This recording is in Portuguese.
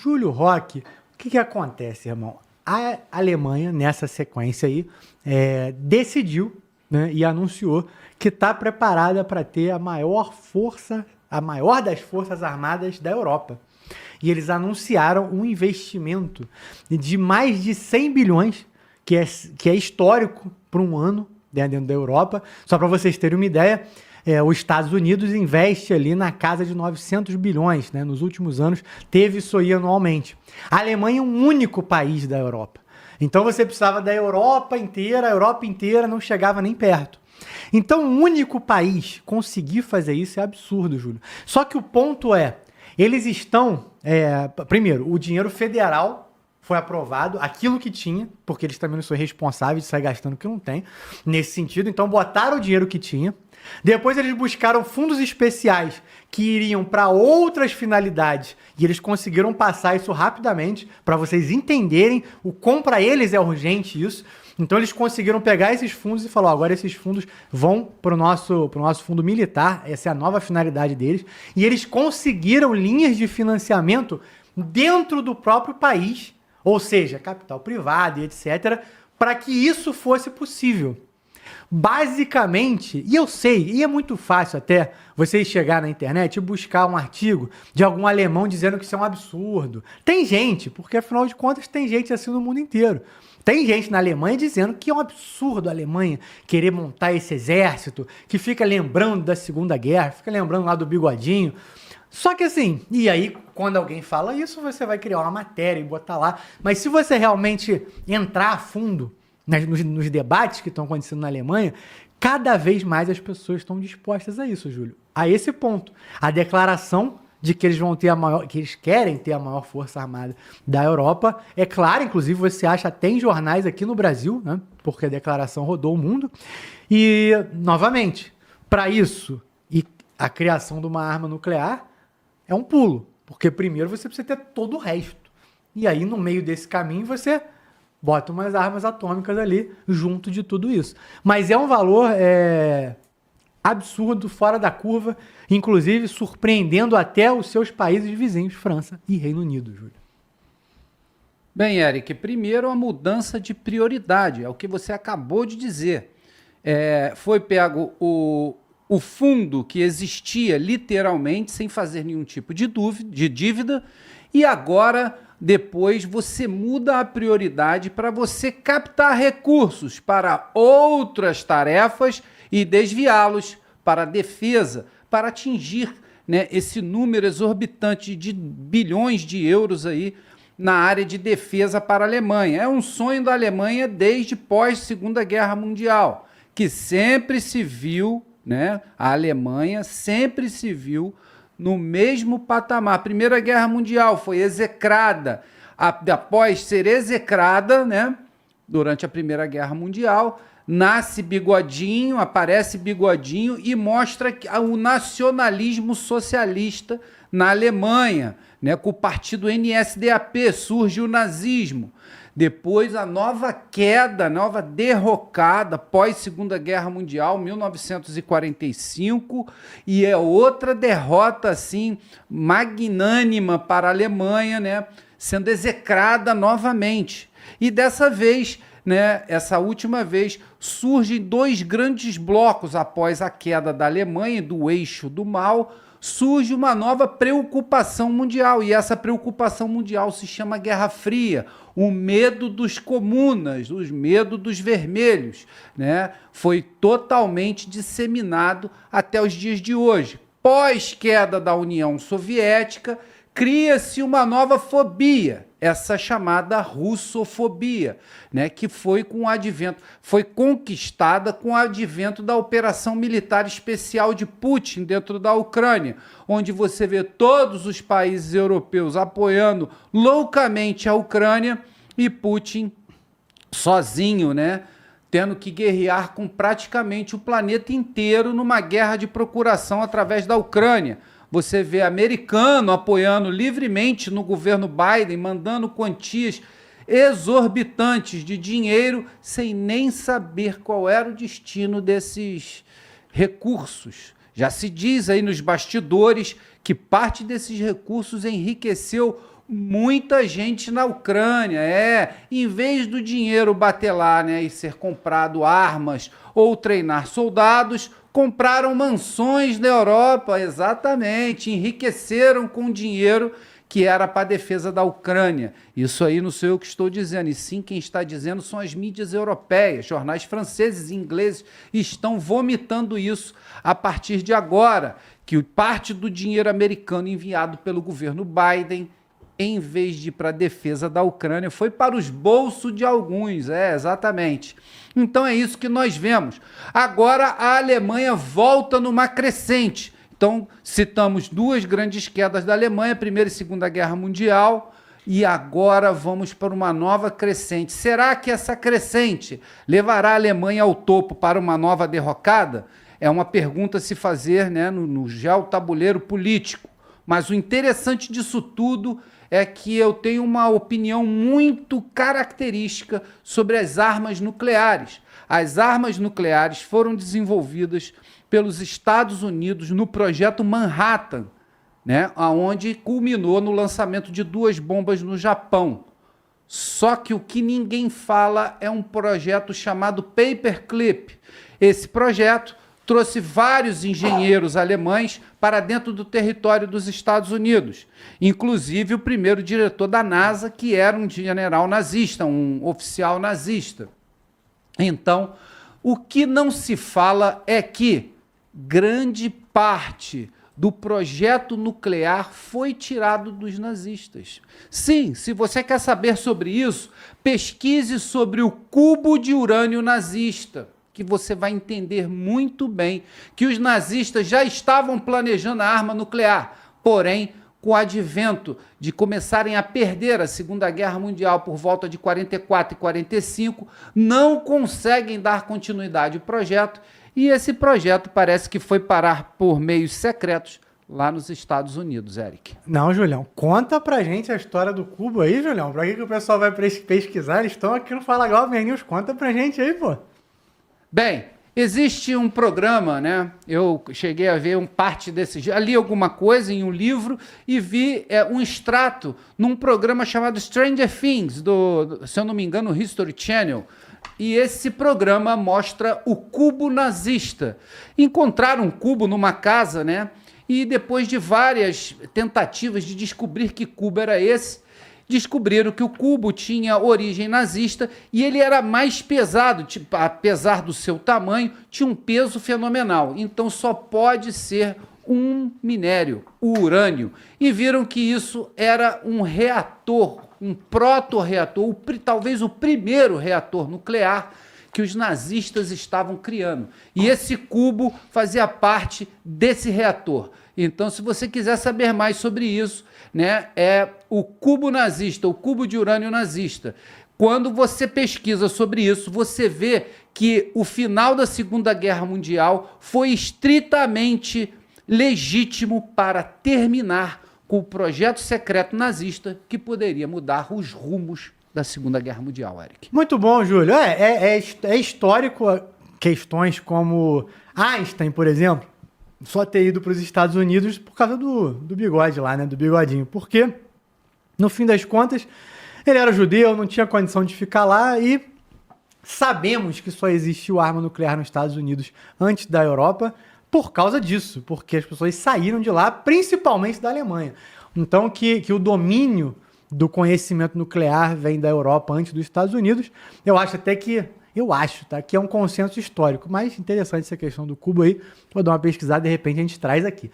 Júlio Roque, o que acontece, irmão? A Alemanha, nessa sequência aí, decidiu, né, e anunciou que está preparada para ter a maior das forças armadas da Europa. E eles anunciaram um investimento de mais de 100 bilhões, que é histórico para um ano, né, dentro da Europa. Só para vocês terem uma ideia, os Estados Unidos investe ali na casa de 900 bilhões, né? Nos últimos anos teve isso aí anualmente. A Alemanha é um único país da Europa. Então você precisava da Europa inteira, a Europa inteira não chegava nem perto. Então um único país conseguir fazer isso é absurdo, Júlio. Só que o ponto eles estão... primeiro, o dinheiro federal foi aprovado, aquilo que tinha, porque eles também não são responsáveis de sair gastando o que não tem, nesse sentido. Então botaram o dinheiro que tinha. Depois eles buscaram fundos especiais que iriam para outras finalidades e eles conseguiram passar isso rapidamente para vocês entenderem o quão para eles é urgente isso. Então eles conseguiram pegar esses fundos e falar, agora esses fundos vão para o nosso fundo militar, essa é a nova finalidade deles, e eles conseguiram linhas de financiamento dentro do próprio país, ou seja, capital privado e etc., para que isso fosse possível. Basicamente, e eu sei, e é muito fácil até vocês chegar na internet e buscar um artigo de algum alemão dizendo que isso é um absurdo. Tem gente, porque afinal de contas tem gente assim no mundo inteiro. Tem gente na Alemanha dizendo que é um absurdo a Alemanha querer montar esse exército, que fica lembrando da Segunda Guerra, fica lembrando lá do Bigodinho. Só que assim, e aí quando alguém fala isso, você vai criar uma matéria e botar lá. Mas se você realmente entrar a fundo nos debates que estão acontecendo na Alemanha, cada vez mais as pessoas estão dispostas a isso, Júlio. A esse ponto. A declaração de que eles vão ter que eles querem ter a maior força armada da Europa. É claro, inclusive você acha até em jornais aqui no Brasil, né? Porque a declaração rodou o mundo. E, novamente, para isso e a criação de uma arma nuclear é um pulo. Porque primeiro você precisa ter todo o resto. E aí, no meio desse caminho, você bota umas armas atômicas ali junto de tudo isso. Mas é um valor absurdo, fora da curva, inclusive surpreendendo até os seus países vizinhos, França e Reino Unido, Júlio. Bem, Eric, primeiro a mudança de prioridade, é o que você acabou de dizer. Foi pego o fundo que existia literalmente sem fazer nenhum tipo de dívida e agora... Depois você muda a prioridade para você captar recursos para outras tarefas e desviá-los para a defesa, para atingir, né, esse número exorbitante de bilhões de euros aí na área de defesa para a Alemanha. É um sonho da Alemanha desde pós-Segunda Guerra Mundial, que sempre se viu, né, a Alemanha sempre se viu no mesmo patamar. A Primeira Guerra Mundial foi execrada. Após ser execrada, né, durante a Primeira Guerra Mundial, nasce Bigodinho, aparece Bigodinho e mostra o nacionalismo socialista na Alemanha, né, com o partido NSDAP, surge o nazismo. Depois a nova queda, nova derrocada pós-Segunda Guerra Mundial, 1945, e é outra derrota assim magnânima para a Alemanha, né, sendo execrada novamente. E dessa vez, né, essa última vez, surgem dois grandes blocos após a queda da Alemanha, do eixo do mal, surge uma nova preocupação mundial, e essa preocupação mundial se chama Guerra Fria, o medo dos comunas, o medo dos vermelhos, né? Foi totalmente disseminado até os dias de hoje. Pós-queda da União Soviética, cria-se uma nova fobia, essa chamada russofobia, né, que foi conquistada com o advento da operação militar especial de Putin dentro da Ucrânia, onde você vê todos os países europeus apoiando loucamente a Ucrânia e Putin sozinho, né, tendo que guerrear com praticamente o planeta inteiro numa guerra de procuração através da Ucrânia. Você vê americano apoiando livremente no governo Biden, mandando quantias exorbitantes de dinheiro sem nem saber qual era o destino desses recursos. Já se diz aí nos bastidores que parte desses recursos enriqueceu muita gente na Ucrânia, em vez do dinheiro bater lá, né, e ser comprado armas ou treinar soldados, compraram mansões na Europa, exatamente, enriqueceram com dinheiro que era para a defesa da Ucrânia. Isso aí não sou eu que estou dizendo, e sim quem está dizendo são as mídias europeias, jornais franceses e ingleses estão vomitando isso a partir de agora, que parte do dinheiro americano enviado pelo governo Biden, em vez de ir para a defesa da Ucrânia, foi para os bolsos de alguns, exatamente. Então é isso que nós vemos. Agora a Alemanha volta numa crescente. Então, citamos duas grandes quedas da Alemanha, Primeira e Segunda Guerra Mundial, e agora vamos para uma nova crescente. Será que essa crescente levará a Alemanha ao topo para uma nova derrocada? É uma pergunta a se fazer, né, no geotabuleiro político. Mas o interessante disso tudo é que eu tenho uma opinião muito característica sobre as armas nucleares. As armas nucleares foram desenvolvidas pelos Estados Unidos no projeto Manhattan, né, onde culminou no lançamento de 2 bombas no Japão. Só que o que ninguém fala é um projeto chamado Paperclip. Esse projeto trouxe vários engenheiros alemães para dentro do território dos Estados Unidos, inclusive o primeiro diretor da NASA, que era um general nazista, um oficial nazista. Então, o que não se fala é que grande parte do projeto nuclear foi tirado dos nazistas. Sim, se você quer saber sobre isso, pesquise sobre o cubo de urânio nazista, que você vai entender muito bem que os nazistas já estavam planejando a arma nuclear, porém, com o advento de começarem a perder a Segunda Guerra Mundial por volta de 44 e 45, não conseguem dar continuidade ao projeto, e esse projeto parece que foi parar por meios secretos lá nos Estados Unidos, Eric. Não, Julião, conta pra gente a história do cubo aí, Julião. Pra que o pessoal vai pesquisar? Eles estão aqui no Fala Galvin News. Conta pra gente aí, pô. Bem, existe um programa, né? Eu cheguei a ver parte desse... Já li alguma coisa em um livro e vi um extrato num programa chamado Stranger Things, se eu não me engano, o History Channel. E esse programa mostra o cubo nazista. Encontraram um cubo numa casa, né? E depois de várias tentativas de descobrir que cubo era esse, descobriram que o cubo tinha origem nazista e ele era mais pesado, tipo, apesar do seu tamanho, tinha um peso fenomenal. Então só pode ser um minério, o urânio. E viram que isso era um reator, um proto-reator, talvez o primeiro reator nuclear que os nazistas estavam criando. E esse cubo fazia parte desse reator. Então, se você quiser saber mais sobre isso, né, é o cubo nazista, o cubo de urânio nazista. Quando você pesquisa sobre isso, você vê que o final da Segunda Guerra Mundial foi estritamente legítimo para terminar com o projeto secreto nazista que poderia mudar os rumos da Segunda Guerra Mundial, Eric. Muito bom, Júlio. É histórico questões como Einstein, por exemplo, só ter ido para os Estados Unidos por causa do bigode lá, né? Do bigodinho. Porque, no fim das contas, ele era judeu, não tinha condição de ficar lá e sabemos que só existiu arma nuclear nos Estados Unidos antes da Europa por causa disso, porque as pessoas saíram de lá, principalmente da Alemanha. Então, que o domínio do conhecimento nuclear vem da Europa antes dos Estados Unidos, eu acho até que... tá? Que é um consenso histórico, mas interessante essa questão do cubo aí. Vou dar uma pesquisada, de repente a gente traz aqui.